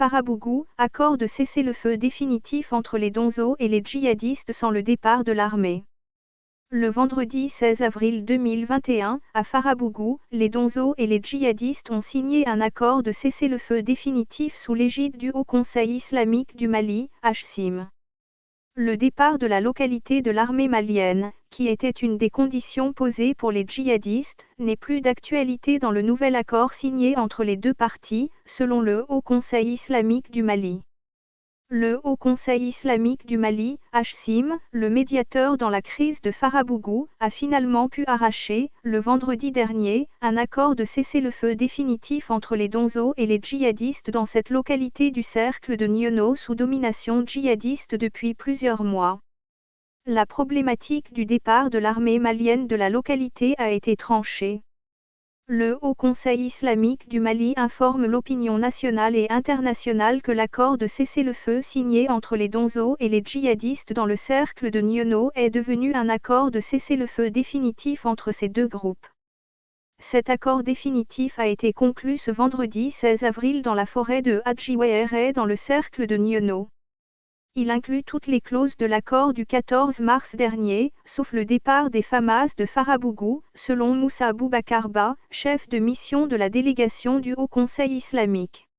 Farabougou, accord de cessez-le-feu définitif entre les donzos et les djihadistes sans le départ de l'armée. Le vendredi 16 avril 2021, à Farabougou, les donzos et les djihadistes ont signé un accord de cessez-le-feu définitif sous l'égide du Haut Conseil islamique du Mali, HCIM. Le départ de la localité de l'armée malienne, qui était une des conditions posées pour les djihadistes, n'est plus d'actualité dans le nouvel accord signé entre les deux parties, selon le Haut Conseil islamique du Mali. Le Haut Conseil islamique du Mali, HCIM, le médiateur dans la crise de Farabougou, a finalement pu arracher, le vendredi dernier, un accord de cessez-le-feu définitif entre les donzos et les djihadistes dans cette localité du cercle de Niono sous domination djihadiste depuis plusieurs mois. La problématique du départ de l'armée malienne de la localité a été tranchée. Le Haut Conseil islamique du Mali informe l'opinion nationale et internationale que l'accord de cessez-le-feu signé entre les donzos et les djihadistes dans le cercle de Niono est devenu un accord de cessez-le-feu définitif entre ces deux groupes. Cet accord définitif a été conclu ce vendredi 16 avril dans la forêt de Hadjiwere dans le cercle de Niono. Il inclut toutes les clauses de l'accord du 14 mars dernier, sauf le départ des FAMAS de Farabougou, selon Moussa Boubacar Ba, chef de mission de la délégation du Haut Conseil islamique.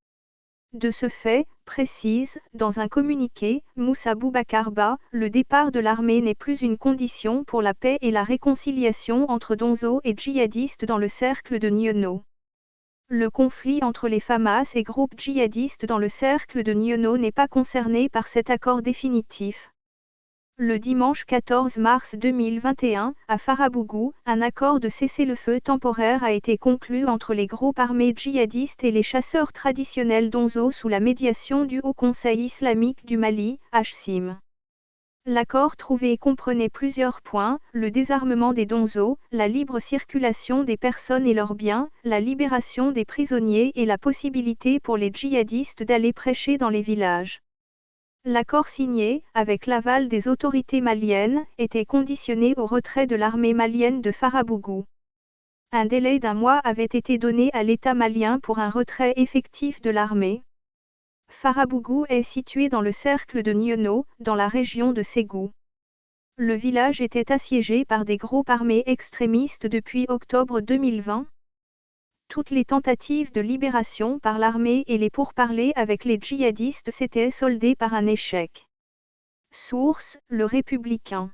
De ce fait, précise, dans un communiqué, Moussa Boubacar Ba, le départ de l'armée n'est plus une condition pour la paix et la réconciliation entre donzos et djihadistes dans le cercle de Niono. Le conflit entre les FAMAS et groupes djihadistes dans le cercle de Niono n'est pas concerné par cet accord définitif. Le dimanche 14 mars 2021, à Farabougou, un accord de cessez-le-feu temporaire a été conclu entre les groupes armés djihadistes et les chasseurs traditionnels donzos sous la médiation du Haut Conseil islamique du Mali, HCIM. L'accord trouvé comprenait plusieurs points, le désarmement des donzos, la libre circulation des personnes et leurs biens, la libération des prisonniers et la possibilité pour les djihadistes d'aller prêcher dans les villages. L'accord signé, avec l'aval des autorités maliennes, était conditionné au retrait de l'armée malienne de Farabougou. Un délai d'1 mois avait été donné à l'État malien pour un retrait effectif de l'armée. Farabougou est situé dans le cercle de Niono, dans la région de Ségou. Le village était assiégé par des groupes armés extrémistes depuis octobre 2020. Toutes les tentatives de libération par l'armée et les pourparlers avec les djihadistes s'étaient soldées par un échec. Source, Le Républicain.